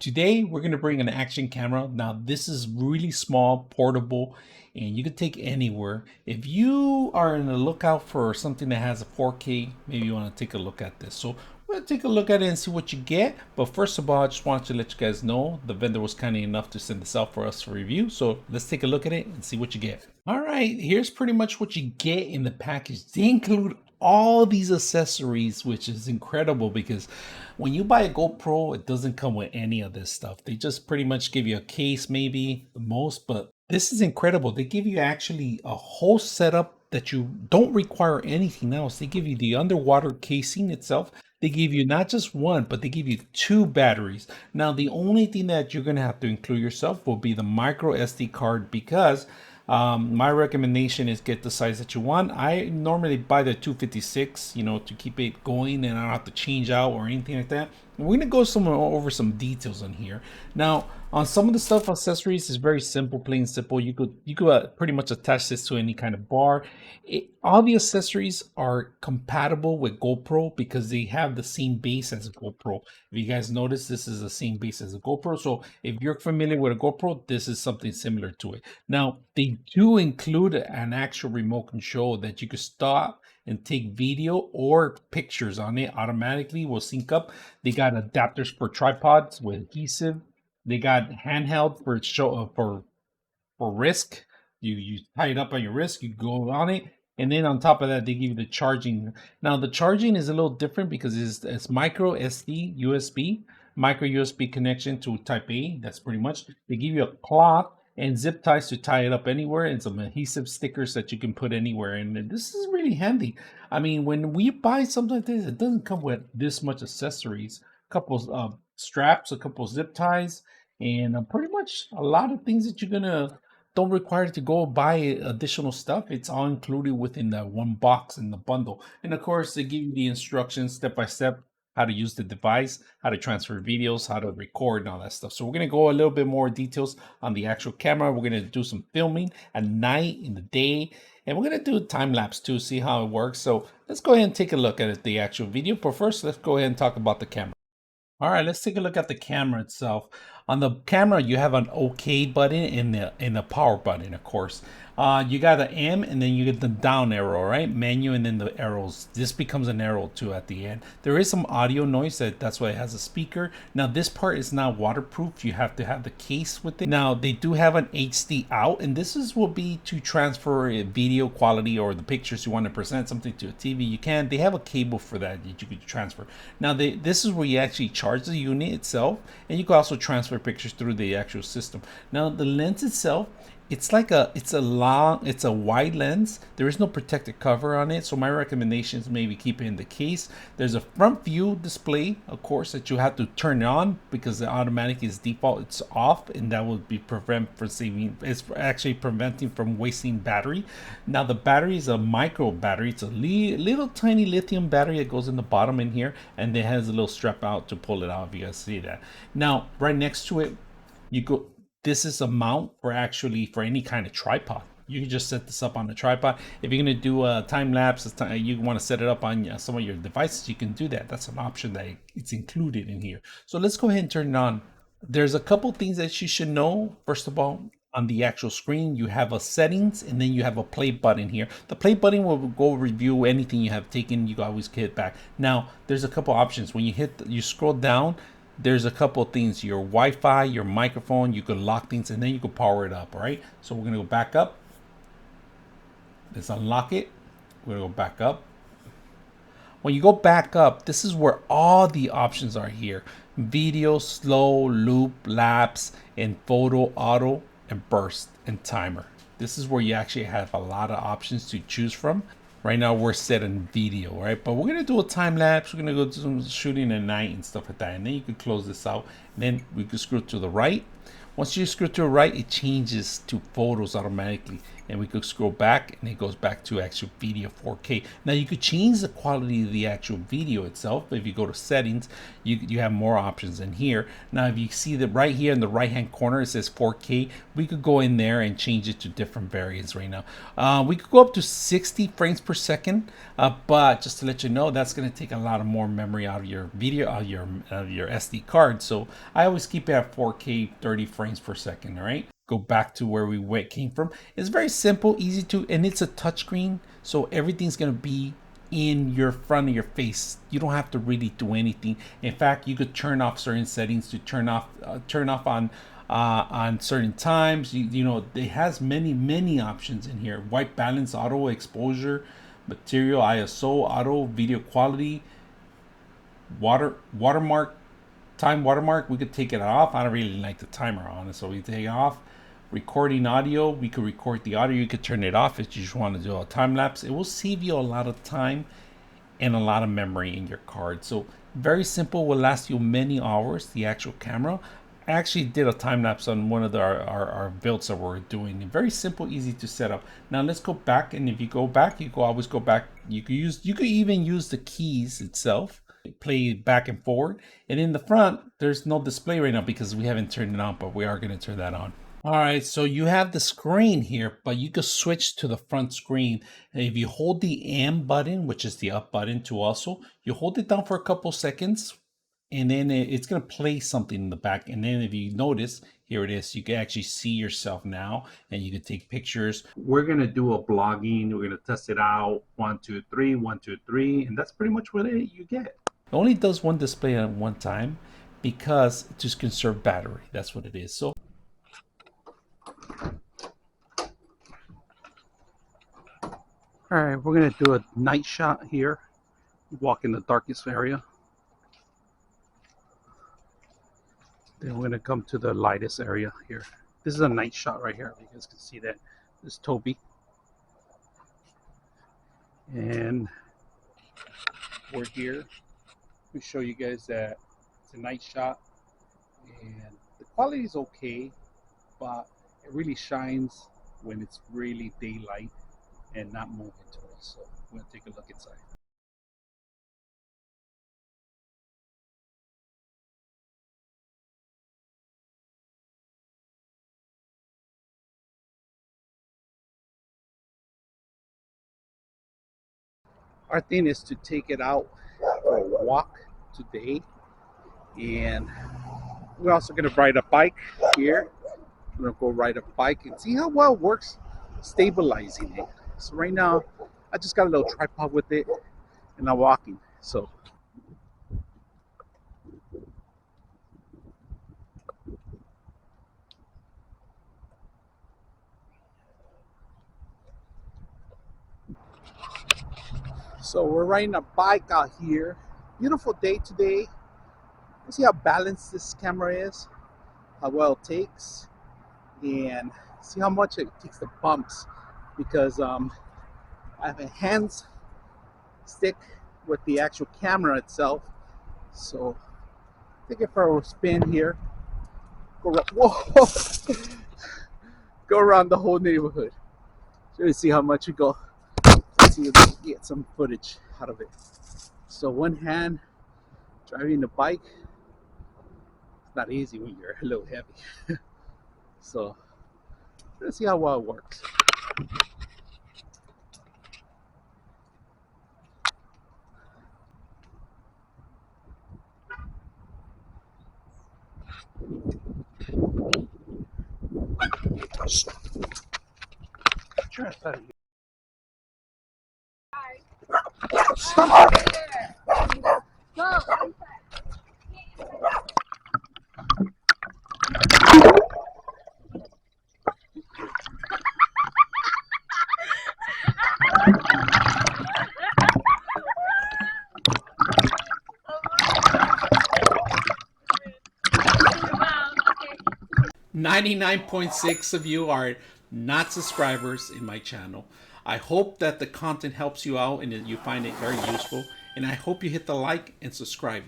Today we're going to bring an action camera. Now this is really small, portable, and you can take anywhere. If you are in the lookout for something that has a 4K, maybe you want to take a look at this. So we're going to take a look at it and see what you get. But first of all, I just wanted to let you guys know the vendor was kind enough to send this out for us to review. So let's take a look at it and see what you get. All right, here's pretty much what you get in the package. They include all these accessories, which is incredible because when you buy a GoPro, it doesn't come with any of this stuff. They just pretty much give you a case, maybe the most, but this is incredible. They give you actually a whole setup that you don't require anything else. They give you the underwater casing itself. They give you not just one, but they give you two batteries. Now, the only thing that you're going to have to include yourself will be the micro SD card because my recommendation is get the size that you want. I normally buy the 256, to keep it going and I don't have to change out or anything like that. We're gonna go over some details on here. Now, on some of the stuff accessories is very simple, plain simple. You could pretty much attach this to any kind of bar. All the accessories are compatible with GoPro because they have the same base as a GoPro. If you guys notice, this is the same base as a GoPro. So if you're familiar with a GoPro, this is something similar to it. Now, they do include an actual remote control that you could stop and take video or pictures on it automatically will sync up. They got adapters for tripods with adhesive. They got handheld for for wrist. You tie it up on your wrist, you go on it, and then on top of that, they give you the charging. Now the charging is a little different because it's micro SD USB, micro USB connection to Type A. That's pretty much. They give you a cloth and zip ties to tie it up anywhere, and some adhesive stickers that you can put anywhere. And this is really handy. I mean, when we buy something like this, it doesn't come with this much accessories. A couple straps, a couple zip ties, and pretty much a lot of things that you're gonna don't require to go buy additional stuff. It's all included within that one box in the bundle. And of course, they give you the instructions step by step how to use the device, how to transfer videos, how to record, and all that stuff. So we're gonna go a little bit more details on the actual camera. We're gonna do some filming at night, in the day, and we're gonna do a time lapse too, see how it works. So let's go ahead and take a look at the actual video. But first, let's go ahead and talk about the camera. All right, let's take a look at the camera itself. On the camera, you have an OK button and the power button, of course. You got the M and then you get the down arrow, right? Menu and then the arrows. This becomes an arrow too at the end. There is some audio noise, that's why it has a speaker. Now this part is not waterproof. You have to have the case with it. Now they do have an HD out, and this will be to transfer video quality or the pictures you want to present something to a TV. You can. They have a cable for that you could transfer. Now this is where you actually charge the unit itself, and you can also transfer pictures through the actual system. Now the lens itself, it's a wide lens. There is no protective cover on it, so my recommendation is maybe keep it in the case. There's a front view display, of course, that you have to turn on because the automatic is default, it's off, and that will be it's actually preventing from wasting battery. Now the battery is a micro battery. It's a little tiny lithium battery that goes in the bottom in here, and it has a little strap out to pull it out if you guys see that. Now right next to it, this is a mount for any kind of tripod. You can just set this up on the tripod. If you're going to do a time lapse, you want to set it up on some of your devices, you can do that. That's an option that it's included in here. So let's go ahead and turn it on. There's a couple things that you should know. First of all, on the actual screen, you have a settings and then you have a play button here. The play button will go review anything you have taken. You can always hit back. Now, there's a couple options. When you scroll down, there's a couple of things, your Wi-Fi, your microphone, you can lock things and then you can power it up. All right, so we're gonna go back up. Let's unlock it. We're gonna go back up. When you go back up, this is where all the options are here: video, slow, loop, lapse, and photo, auto, and burst, and timer. This is where you actually have a lot of options to choose from. Right now we're set in video, right? But we're gonna do a time lapse. We're gonna go do some shooting at night and stuff like that. And then you can close this out. And then we can screw to the right. Once you screw to the right, it changes to photos automatically. and we could scroll back and it goes back to actual video 4K. Now you could change the quality of the actual video itself. If you go to settings, you have more options in here. Now if you see that right here in the right hand corner, it says 4K, we could go in there and change it to different variants right now. We could go up to 60 frames per second, but just to let you know, that's going to take a lot of more memory out of your video, out of your SD card. So I always keep it at 4K 30 frames per second. All right, go back to where we came from. It's very simple, easy to, and it's a touchscreen, so everything's going to be in your front of your face. You don't have to really do anything. In fact, you could turn off certain settings to turn off on certain times. You know, it has many options in here. White balance, auto exposure, material, ISO, auto, video quality, watermark, time watermark. We could take it off. I don't really like the timer on it, so we take it off. Recording audio, we could record the audio. You could turn it off if you just want to do a time lapse. It will save you a lot of time and a lot of memory in your card. So very simple, will last you many hours. The actual camera, I actually did a time lapse on one of our builds that we're doing. Very simple, easy to set up. Now let's go back, and if you go back, you can always go back. You could even use the keys itself, play back and forward. And in the front, there's no display right now because we haven't turned it on, but we are going to turn that on. All right, so you have the screen here, but you can switch to the front screen. And if you hold the M button, which is the up button to also, you hold it down for a couple seconds, and then it's going to play something in the back. And then if you notice, here it is. You can actually see yourself now, and you can take pictures. We're going to do a blogging. We're going to test it out. 1, 2, 3, 1, 2, 3. And that's pretty much what you get. It only does one display at one time because it just conserves battery. That's what it is. So all right, we're going to do a night shot here. Walk in the darkest area. Then we're going to come to the lightest area here. This is a night shot right here. You guys can see that. This is Toby. And we're here. Let me show you guys that it's a night shot. And the quality is okay, but it really shines when it's really daylight and not moving to it. So we're going to take a look inside. Our thing is to take it out for a walk today, and we're also going to ride a bike here. We're going to go ride a bike and see how well it works stabilizing it. So right now I just got a little tripod with it and I'm walking. So we're riding a bike out here. Beautiful day today. Let's see how balanced this camera is, how well it takes, and see how much it takes the bumps, because I have a hands stick with the actual camera itself. So take it for a spin here. Go around, whoa! Go around the whole neighborhood. So you see how much you go. See if we can get some footage out of it. So one hand driving the bike, it's not easy when you're a little heavy. So let's see how well it works. Stop! 99.6 of you are not subscribers in my channel. I hope that the content helps you out and that you find it very useful. And I hope you hit the like and subscribe.